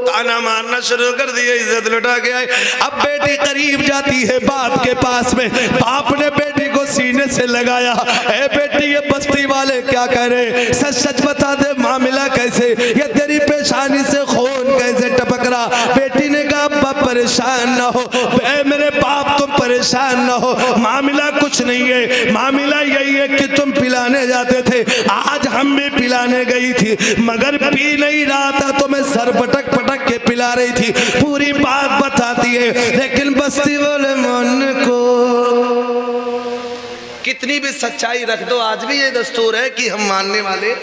ताना मारना शुरू कर दिया, इज्जत लुटा के आए। अब बेटी करीब जाती है बाप के पास में, बाप ने बेटी को सीने से लगाया, ए बेटी ये बस्ती वाले क्या करे, सच सच बता दे मामला कैसे, ये तेरी पेशानी से खून कैसे टपक रहा। बेटी ने कहा अब्बा परेशान ना हो, मेरे बाप तुम परेशान ना हो, मामला कुछ नहीं है, मामला यही है कि तुम पिलाने जाते थे, आज हम भी पिलाने गई थी, मगर पी नहीं रहा था तो मैं सर पटक पटक के पिला रही थी। पूरी बात बताती है, लेकिन बस्ती वाले मन को कितनी भी सच्चाई रख दो, आज भी ये दस्तूर है कि हम मानने वाले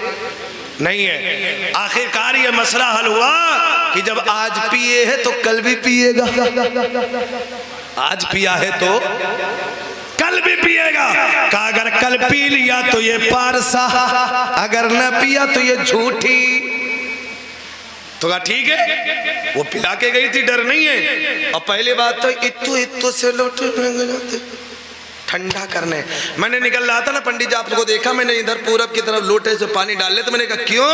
नहीं है। आखिरकार ये मसला हल हुआ कि जब आज पिए है तो कल भी पिएगा, आज पिया है तो कल भी पिएगा। का अगर कल पी लिया तो ये पारसा, अगर न पिया तो ये झूठी। तो कहा ठीक है, वो पिला के गई थी, डर नहीं है। और पहली बात तो इत्तू इत्तू से लोटे जाते ठंडा करने। मैंने निकल रहा था ना पंडित जी, आप लोगों को देखा मैंने इधर पूरब की तरफ लोटे से पानी डाल ले, तो मैंने कहा क्यों,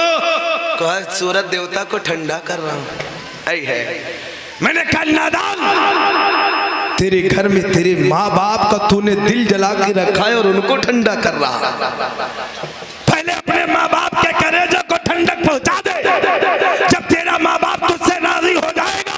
कहा सूरज देवता को ठंडा कर रहा हूं। ऐ है, मैंने कहा नादान, तेरे घर में तेरे माँ बाप का तूने दिल जला के रखा है और उनको ठंडा कर रहा। पहले अपने माँ बाप के कलेजे को ठंडक पहुंचा दे, जब तेरा माँ बाप तुझसे राजी हो जाएगा।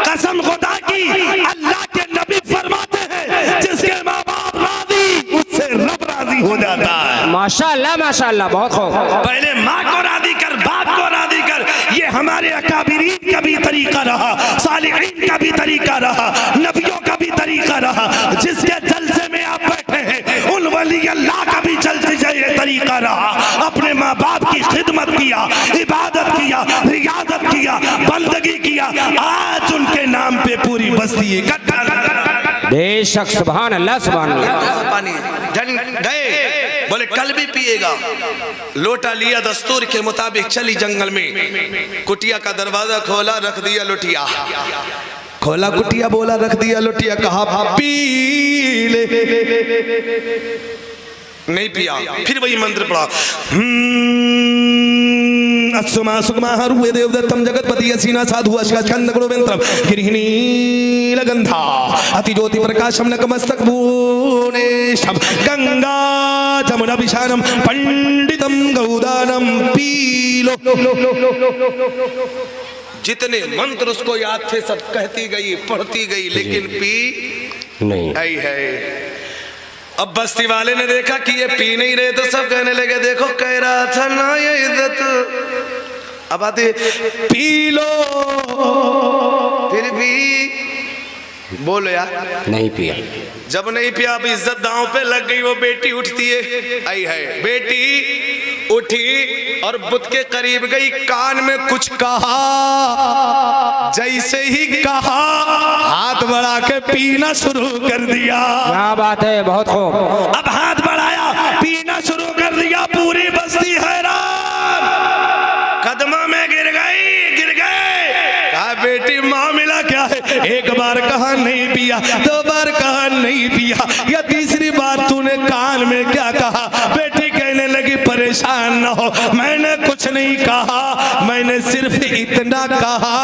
कसम खुदा की, अल्लाह के नबी फरमाते हैं जिसके माँ बाप राजी उससे रब राजी हो जाता है। माशाअल्लाह माशाअल्लाह, बहुत खूब। पहले माँ को राजी कर, बाप को राजी कर, ये हमारे अकाबिरीन का भी तरीका रहा, सालिहीन का भी तरीका रहा, नबियों का भी तरीका रहा। जिसके जलसे में आप बैठे हैं उन वली अल्लाह का भी जलसे ये तरीका रहा। अपने माँ बाप की खिदमत किया, इबादत किया, रियादत किया, बंदगी किया, आज उनके नाम पे पूरी बस्ती इकट्ठा। बेशक, सुभान अल्लाह सुभान अल्लाह। पानी गए, बोले कल भी पिएगा। लोटा लिया, दस्तूर के मुताबिक चली जंगल में, कुटिया का दरवाजा खोला, रख दिया लोटिया, खोला कुटिया, बोला रख दिया लोटिया, कहा पी ले, नहीं पिया। फिर वही मंत्र पढ़ा, अस्सुमा सुगमा हरुवे देवदत्तम जगतपति असीना साधु अश्कंद गुरुवेंत्रम गिरिहिणी लगंधा अति ज्योति प्रकाशम नकमस्तक भुवनेशम गंगा जमुना विशानम पंडितम गौदानम पीलो। जितने मंत्र उसको याद थे सब कहती गई, पढ़ती गई, लेकिन पी नहीं आई है। अब बस्ती वाले ने देखा कि ये पी नहीं रहे तो सब कहने लगे देखो कह रहा था ना ये इज्जत। अब आते पी लो, फिर भी बोलो यार नहीं पिया। जब नहीं पिया, अब इज्जत दांव पे लग गई। वो बेटी उठती है, आई है बेटी उठी और बुत के करीब गई, कान में कुछ कहा, जैसे ही कहा हाथ बढ़ा के पीना शुरू कर दिया। क्या बात है, बहुत खूब। अब हाथ बढ़ाया, पीना शुरू कर दिया, पूरी बस्ती हैरान, कदमों में गिर गए। कहा बेटी मामला क्या है? एक बार कहा नहीं पिया, दो बार कहा नहीं पिया, या तीसरी बार तूने कान में क्या कहा? बेटी कहने लगी परेशान न हो, मैंने कुछ नहीं कहा, मैंने सिर्फ इतना कहा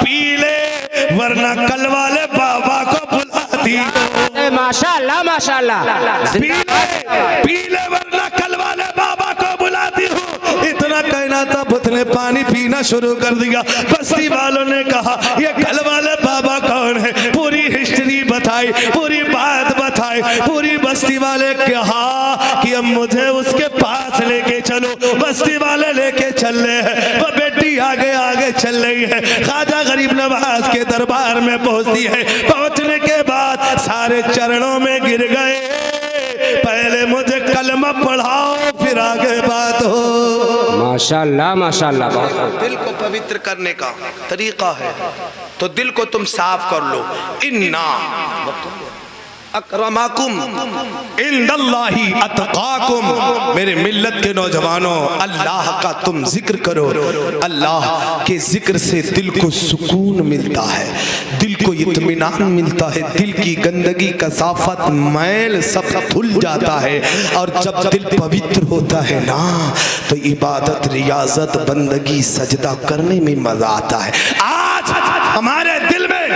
पी ले वरना कल वाले बाबा को बुला दी। माशाअल्लाह माशाअल्लाह। पी ले वरना कल वाले बाबा को बुलाती हूँ। इतना कहना था, बुत ने पानी पीना शुरू कर दिया। बस्ती वालों ने कहा ये कल वाले बाबा कौन है? पूरी हिस्ट्री बताई, पूरी बात बताई। पूरी बस्ती वाले कहा कि अब मुझे उसके पास लेके चलो। बस्ती वाले लेके चल रहे हैं। वो बेटी आगे आगे आगे चल रही है, ख्वाजा गरीब नवाज के दरबार में पहुंचती है। पहुंचने के बाद सारे चरणों में गिर गए, पहले मुझे कलमा पढ़ाओ फिर आगे बात हो। माशाल्लाह माशाल्लाह। दिल को पवित्र करने का तरीका है, तो दिल को तुम साफ कर लो। इन्ना अकरमाकुम इंदल्लाही अतकाकुम, मेरे मिल्लत के नौजवानों, अल्लाह का तुम जिक्र करो। अल्लाह के जिक्र से दिल को सुकून मिलता है, दिल को इत्मीनान मिलता है, दिल की गंदगी कसाफत मैल सब धुल जाता है। और जब दिल पवित्र होता है ना, तो इबादत रियाजत बंदगी सजदा करने में मजा आता है। आज हमारे दिल में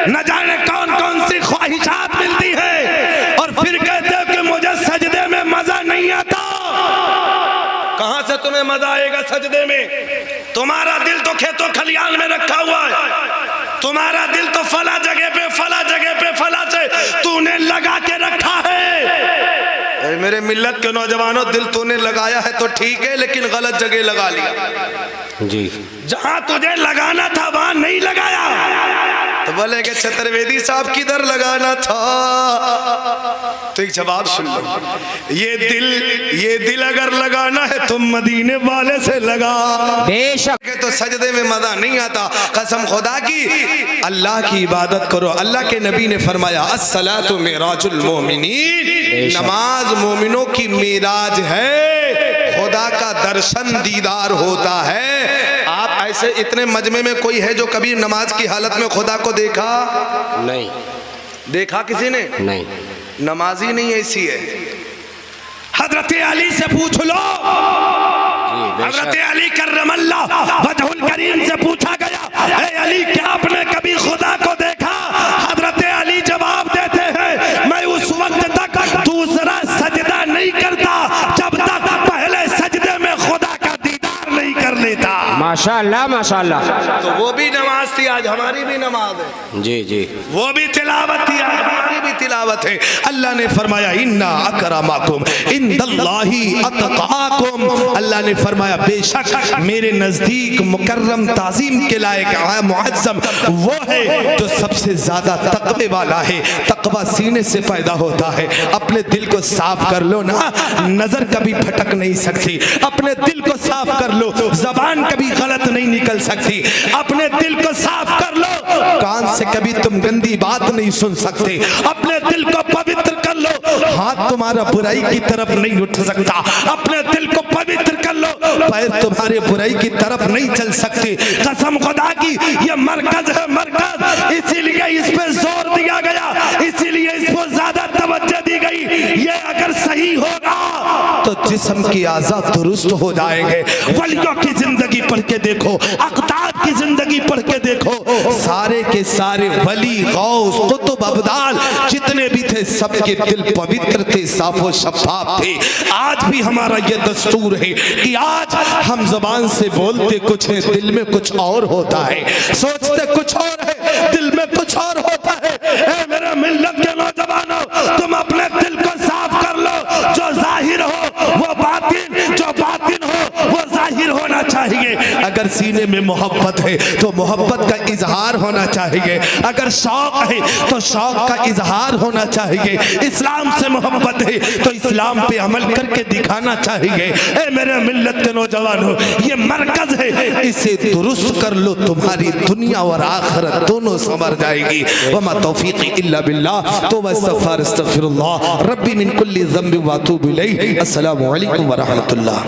न जाने कौन कौन सी ख्वाहिशात मिलती है और फिर कहते हो कि मुझे सजदे में मजा नहीं आता। कहां से तुम्हें मजा आएगा सजदे में? तुम्हारा दिल तो खेतों खलियान में रखा हुआ है, तुम्हारा दिल तो फला जगह पे फला से तूने लगा के रखा है। मेरे मिल्लत के नौजवानों, दिल तूने लगाया है तो ठीक है, लेकिन गलत जगह लगा लिया जी। जहां तुझे लगाना था वहां नहीं लगाया। तो बोले कि चतुर्वेदी साहब किधर लगाना था? तो एक जवाब सुन लो, ये दिल अगर लगाना है तो मदीने वाले से लगा। बेशक। तो सजदे में मजा नहीं आता। कसम खुदा की, अल्लाह की इबादत करो। अल्लाह के नबी ने फरमाया, अस्सलातु मिराजुल मोमिनीन, नमाज मोमिनों की मिराज है, खुदा का दर्शन दीदार होता है। आप ऐसे इतने मजमे में कोई है जो कभी नमाज की हालत में खुदा को देखा? नहीं देखा किसी ने? नहीं। नमाजी नहीं ऐसी है। हजरत अली से पूछ लो, हजरत अली करमल्लाह वजहुल करीम से पूछा गया, ए अली क्या आपने कभी खुदा को देखा? हजरत अली जवाब देते हैं, मैं उस वक्त तक दूसरा सजदा नहीं करता जब तक पहले सजदे में खुदा का दीदार नहीं कर लेता। माशाल्लाह माशाल्लाह। तो वो भी नमाज थी, आज हमारी भी नमाज है। जी जी। वो भी तिलावत थी, आज हमारी भी तिलावत है। अल्लाह ने फरमाया, इन्ना अकरमाकुम इंदल्लाही अतकाकुम, अल्लाह ने फरमाया बेशक मेरे नजदीक मुकर्रम ताजीम के लायक मुअज्जम वो है जो सबसे ज्यादा तकवे वाला है। तकवा सीने से पैदा होता है। अपने दिल को साफ कर लो ना, नजर कभी भटक नहीं सकती। अपने दिल को साफ कर लो, जबान कभी गलत नहीं निकल सकती। अपने दिल को साफ कर लो, कान से कभी तुम गंदी बात नहीं सुन सकते। अपने दिल को पवित्र कर लो, हाथ तुम्हारा बुराई की तरफ नहीं उठ सकता। अपने दिल को पवित्र कर लो, पैर तुम्हारे बुराई की तरफ नहीं चल सकते। कसम खुदा की, ये मरकज है मरकज, इसीलिए इस पे जोर दिया गया, इसीलिए इस पर ज्यादा तवज्जो दी गई। ये अगर सही होगा तो जिस्म की आज़ा दुरुस्त हो जाएंगे। वलियों की जिंदगी पढ़ के देखो, अक़ताब की जिंदगी पढ़ के देखो, सारे के सारे वली गौस कुतुब अब्दाल जितने भी थे, सबके दिल पवित्र थे, साफो शफाफ थे। आज भी हमारा ये दस्तूर है कि आज हम ज़बान से बोलते कुछ है, दिल में कुछ और होता है, सोचते कुछ और है, दिल में कुछ और होता है। ऐ मेरे मिल्लत के नौजवानों, तुम अपने दिल को साफ कर लो। जो जाहिर हो वो बातिन, जो बातिन हो वो जाहिर होना चाहिए। अगर सीने में मोहब्बत है तो मोहब्बत का इजहार होना चाहिए। अगर शौक है तो शौक का इजहार होना चाहिए। इस्लाम से मोहब्बत है तो इस्लाम पे अमल करके दिखाना चाहिए। ए मेरे मिल्लत के नौजवानों, ये मरकज है, इसे दुरुस्त कर लो, तुम्हारी दुनिया और आखिरत दोनों संवर जाएगी। वमा तौफीकी इल्ला बिल्लाह, तौबा इस्तगफार अस्तगफिरुल्लाह रब्बी मिन कुल्ली ज़ंबि व अतूबु इलैह। अस्सलामु अलैकुम व रहमतुल्लाह।